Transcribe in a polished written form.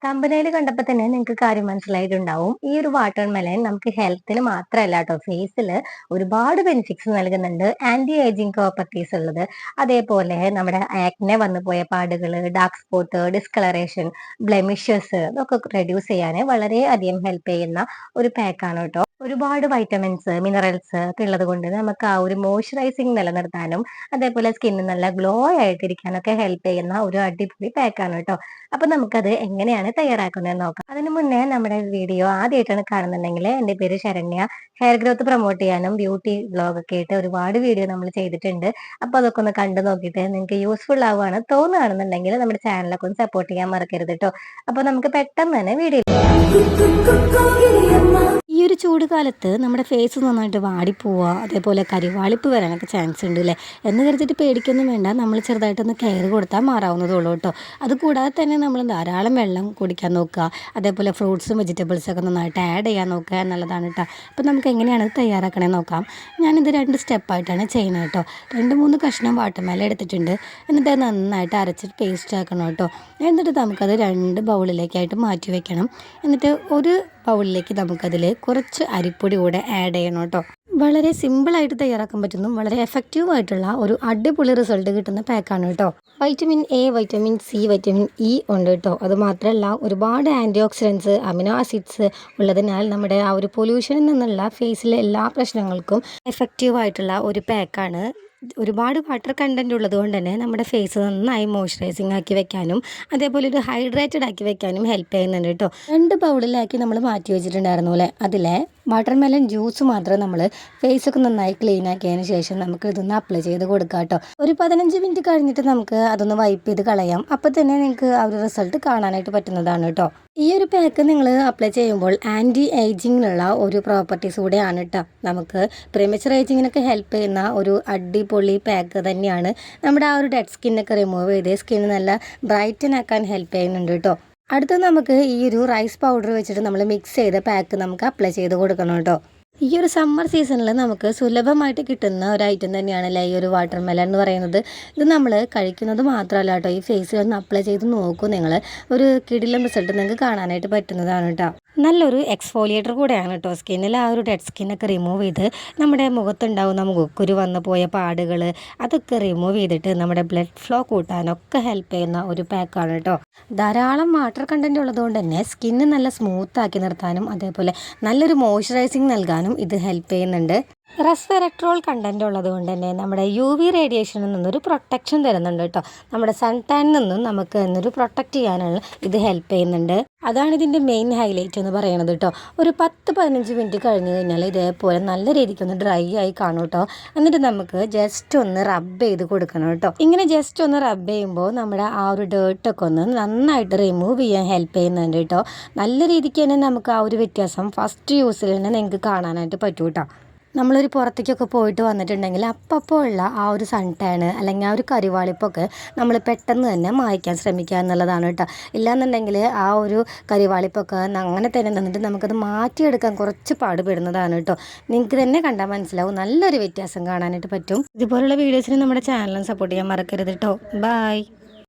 തമ്പനയില് കണ്ടപ്പോ തന്നെ നിങ്ങൾക്ക് കാര്യം മനസ്സിലായിട്ടുണ്ടാവും. ഈ ഒരു വാട്ടർ മെലൺ നമുക്ക് ഹെൽത്തിന് മാത്രമല്ല കേട്ടോ, ഫേസില് ഒരുപാട് ബെനിഫിറ്റ്സ് നൽകുന്നുണ്ട്. ആന്റി ഏജിങ് പ്രോപ്പർട്ടീസ് ഉള്ളത്. അതേപോലെ നമ്മുടെ ആക്നെ വന്നു പോയ പാടുകള്, ഡാർക്ക് സ്പോട്ട്, ഡിസ്കളറേഷൻ, ബ്ലെമിഷസ് ഇതൊക്കെ റെഡ്യൂസ് ചെയ്യാൻ വളരെ അധികം ഹെൽപ്പ് ചെയ്യുന്ന ഒരു പാക്കാണ് കേട്ടോ. ഒരുപാട് വൈറ്റമിൻസ്, മിനറൽസ് ഒക്കെ ഉള്ളത് കൊണ്ട് നമുക്ക് ആ ഒരു മോയ്സ്ചറൈസിങ് നിലനിർത്താനും അതേപോലെ സ്കിന്ന് നല്ല ഗ്ലോ ആയിട്ടിരിക്കാനൊക്കെ ഹെൽപ്പ് ചെയ്യുന്ന ഒരു അടിപൊളി പാക്കാണ് കേട്ടോ. അപ്പൊ നമുക്കത് എങ്ങനെയാണ് തയ്യാറാക്കുന്നത് നോക്കാം. അതിനു മുന്നേ നമ്മുടെ വീഡിയോ ആദ്യമായിട്ടാണ് കാണുന്നുണ്ടെങ്കിൽ എന്റെ പേര് ശരണ്യ. ഹെയർ ഗ്രോത്ത് പ്രൊമോട്ട് ചെയ്യാനും ബ്യൂട്ടി വ്ലോഗ് ഒക്കെ ആയിട്ട് ഒരുപാട് വീഡിയോ നമ്മൾ ചെയ്തിട്ടുണ്ട്. അപ്പൊ അതൊക്കെ ഒന്ന് കണ്ടു നോക്കിയിട്ട് നിങ്ങൾക്ക് യൂസ്ഫുൾ ആവുകയാണ് തോന്നുകയാണെന്നുണ്ടെങ്കിൽ നമ്മുടെ ചാനലൊക്കെ ഒന്ന് സപ്പോർട്ട് ചെയ്യാൻ മറക്കരുത് കേട്ടോ. അപ്പൊ നമുക്ക് പെട്ടെന്ന് തന്നെ വീഡിയോ. ഈ ഒരു ചൂട് കാലത്ത് നമ്മുടെ ഫേസ് നന്നായിട്ട് വാടിപ്പോവുക, അതേപോലെ കരിവാളിപ്പ് വരാനൊക്കെ ചാൻസ് ഉണ്ട് അല്ലേ. എന്ന് കരുതിയിട്ട് പേടിക്കൊന്നും വേണ്ട, നമ്മൾ ചെറുതായിട്ടൊന്ന് കെയർ കൊടുത്താൽ മാറാവുന്നതേ ഉള്ളൂ കേട്ടോ. അതുകൂടാതെ തന്നെ നമ്മൾ ധാരാളം വെള്ളം കുടിക്കാൻ നോക്കുക, അതേപോലെ ഫ്രൂട്ട്സും വെജിറ്റബിൾസും ഒക്കെ നന്നായിട്ട് ആഡ് ചെയ്യാൻ നോക്കുക എന്നുള്ളതാണ് കേട്ടോ. അപ്പോൾ നമുക്ക് എങ്ങനെയാണ് തയ്യാറാക്കണേ നോക്കാം. ഞാനിത് 2 സ്റ്റെപ്പായിട്ടാണ് ചെയ്യുന്നത് കേട്ടോ. 2-3 കഷ്ണം വാട്ടർമെലൺ എടുത്തിട്ടുണ്ട്. എന്നിട്ട് അത് നന്നായിട്ട് അരച്ചിട്ട് പേസ്റ്റ് ആക്കണം കേട്ടോ. എന്നിട്ട് നമുക്കത് 2 ബൗളിലേക്കായിട്ട് മാറ്റി വെക്കണം. എന്നിട്ട് ഒരു ബൗളിലേക്ക് നമുക്കതിൽ കുറച്ച് അരിപ്പൊടി കൂടെ ആഡ് ചെയ്യണം കേട്ടോ. വളരെ സിമ്പിളായിട്ട് തയ്യാറാക്കാൻ പറ്റുന്നു, വളരെ എഫക്റ്റീവ് ആയിട്ടുള്ള ഒരു അടിപൊളി റിസൾട്ട് കിട്ടുന്ന പാക്കാണ് കേട്ടോ. Vitamin A, vitamin C, vitamin E ഉണ്ട് കേട്ടോ. അത് മാത്രമല്ല ഒരുപാട് ആൻറ്റി ഓക്സിഡൻസ്, അമിനോ ആസിഡ്സ് ഉള്ളതിനാൽ നമ്മുടെ ആ ഒരു പൊല്യൂഷനിൽ നിന്നുള്ള ഫേസിലെ എല്ലാ പ്രശ്നങ്ങൾക്കും എഫക്റ്റീവ് ആയിട്ടുള്ള ഒരു പാക്കാണ്. ഒരുപാട് വാട്ടർ കണ്ടന്റ് ഉള്ളത് കൊണ്ട് തന്നെ നമ്മുടെ ഫേസ് നന്നായി മോയ്സ്ചറൈസിങ് ആക്കി വെക്കാനും അതേപോലെ ഒരു ഹൈഡ്രേറ്റഡ് ആക്കി വെക്കാനും ഹെൽപ്പ് ചെയ്യുന്നുണ്ട് കേട്ടോ. 2 ബൗളിലാക്കി നമ്മൾ മാറ്റി വെച്ചിട്ടുണ്ടായിരുന്നു അല്ലേ. അതിലെ വാട്ടർമെലൺ ജ്യൂസ് മാത്രം നമ്മൾ ഫേസൊക്കെ നന്നായി ക്ലീൻ ആക്കിയതിന് ശേഷം നമുക്ക് ഇതൊന്ന് അപ്ലൈ ചെയ്ത് കൊടുക്കാം കേട്ടോ. ഒരു 15 മിനിറ്റ് കഴിഞ്ഞിട്ട് നമുക്ക് അതൊന്ന് വൈപ്പ് ചെയ്ത് കളയാം. അപ്പോൾ തന്നെ നിങ്ങൾക്ക് ആ ഒരു റിസൾട്ട് കാണാനായിട്ട് പറ്റുന്നതാണ് കേട്ടോ. ഈ ഒരു പാക്ക് നിങ്ങൾ അപ്ലൈ ചെയ്യുമ്പോൾ ആൻറ്റി ഏജിങ്ങിനുള്ള ഒരു പ്രോപ്പർട്ടീസ് കൂടെയാണ് കേട്ടോ. നമുക്ക് പ്രീമച്ചുർ ഏജിങ്ങിനൊക്കെ ഹെൽപ്പ് ചെയ്യുന്ന ഒരു അടിപൊളി പാക്ക് തന്നെയാണ്. നമ്മുടെ ആ ഒരു ഡെഡ് സ്കിന്നൊക്കെ റിമൂവ് ചെയ്ത് സ്കിൻ നല്ല ബ്രൈറ്റൻ ആക്കാൻ ഹെൽപ്പ് ചെയ്യുന്നുണ്ട് കേട്ടോ. അടുത്ത നമുക്ക് ഈ ഒരു റൈസ് പൗഡർ വെച്ചിട്ട് നമ്മൾ മിക്സ് ചെയ്ത പാക്ക് നമുക്ക് അപ്ലൈ ചെയ്ത് കൊടുക്കണം കേട്ടോ. ഈ ഒരു സമ്മർ സീസണിൽ നമുക്ക് സുലഭമായിട്ട് കിട്ടുന്ന ഒരു ഐറ്റം തന്നെയാണല്ലേ ഈ ഒരു വാട്ടർമെലൺ എന്ന് പറയുന്നത്. ഇത് നമ്മൾ കഴിക്കുന്നത് മാത്രമല്ല കേട്ടോ, ഈ ഫേസിൽ ഒന്ന് അപ്ലൈ ചെയ്ത് നോക്കൂ നിങ്ങൾ. ഒരു കിടിലം റിസൾട്ട് നിങ്ങൾക്ക് കാണാനായിട്ട് പറ്റുന്നതാണ് കേട്ടോ. നല്ലൊരു എക്സ്ഫോലിയേറ്റർ കൂടെയാണ് കേട്ടോ. സ്കിന്നിൽ ആ ഒരു ഡെഡ് സ്കിന്നൊക്കെ റിമൂവ് ചെയ്ത് നമ്മുടെ മുഖത്തുണ്ടാവുന്ന മുഖക്കുരു വന്നു പോയ പാടുകൾ അതൊക്കെ റിമൂവ് ചെയ്തിട്ട് നമ്മുടെ ബ്ലഡ് ഫ്ലോ കൂട്ടാനൊക്കെ ഹെൽപ്പ് ചെയ്യുന്ന ഒരു പാക്കാണ് കേട്ടോ. ധാരാളം വാട്ടർ കണ്ടന്റ് ഉള്ളതുകൊണ്ട് തന്നെ സ്കിന്ന് നല്ല സ്മൂത്ത് ആക്കി നിർത്താനും അതേപോലെ നല്ലൊരു മോയ്സ്ചറൈസിങ് നൽകാനും ഇത് ഹെൽപ്പ് ചെയ്യുന്നുണ്ട്. റെസ്വെറട്രോൾ കണ്ടന്റ് ഉള്ളത് കൊണ്ട് തന്നെ നമ്മുടെ UV റേഡിയേഷനിൽ നിന്നൊരു പ്രൊട്ടക്ഷൻ തരുന്നുണ്ട് കേട്ടോ. നമ്മുടെ സൺ ടാനിൽ നിന്നും നമുക്ക് എന്നൊരു പ്രൊട്ടക്റ്റ് ചെയ്യാനുള്ള ഇത് ഹെൽപ്പ് ചെയ്യുന്നുണ്ട്. അതാണ് ഇതിൻ്റെ മെയിൻ ഹൈലൈറ്റ് എന്ന് പറയുന്നത് കേട്ടോ. ഒരു 10-15 മിനിറ്റ് കഴിഞ്ഞ് കഴിഞ്ഞാൽ ഇതേപോലെ നല്ല രീതിക്കൊന്ന് ഡ്രൈ ആയി കാണും കേട്ടോ. എന്നിട്ട് നമുക്ക് ജസ്റ്റ് ഒന്ന് റബ്ബ് ചെയ്ത് കൊടുക്കണം കേട്ടോ. ഇങ്ങനെ ജസ്റ്റ് ഒന്ന് റബ്ബ് ചെയ്യുമ്പോൾ നമ്മുടെ ആ ഒരു ഡേർട്ടൊക്കെ ഒന്ന് നന്നായിട്ട് റിമൂവ് ചെയ്യാൻ ഹെൽപ്പ് ചെയ്യുന്നുണ്ട് കേട്ടോ. നല്ല രീതിക്ക് തന്നെ നമുക്ക് ആ ഒരു വ്യത്യാസം ഫസ്റ്റ് യൂസിൽ തന്നെ നിങ്ങൾക്ക് കാണാനായിട്ട് പറ്റും കേട്ടോ. നമ്മളൊരു പുറത്തേക്കൊക്കെ പോയിട്ട് വന്നിട്ടുണ്ടെങ്കിൽ അപ്പോൾ ഉള്ള ആ ഒരു സൺ ടാന് അല്ലെങ്കിൽ ആ ഒരു കരിവാളിപ്പൊക്കെ നമ്മൾ പെട്ടെന്ന് തന്നെ മായ്ക്കാൻ ശ്രമിക്കുക എന്നുള്ളതാണ് കേട്ടോ. ഇല്ലാന്നുണ്ടെങ്കിൽ ആ ഒരു കരിവാളിപ്പൊക്കെ അങ്ങനെ തന്നെ നിന്നിട്ട് നമുക്കത് മാറ്റിയെടുക്കാൻ കുറച്ച് പാടുപെടുന്നതാണ് കേട്ടോ. നിങ്ങൾക്ക് തന്നെ കണ്ടാൽ മനസ്സിലാവും, നല്ലൊരു വ്യത്യാസം കാണാനായിട്ട് പറ്റും. ഇതുപോലുള്ള വീഡിയോസിന് നമ്മുടെ ചാനലിന് സപ്പോർട്ട് ചെയ്യാൻ മറക്കരുത് കേട്ടോ. ബൈ.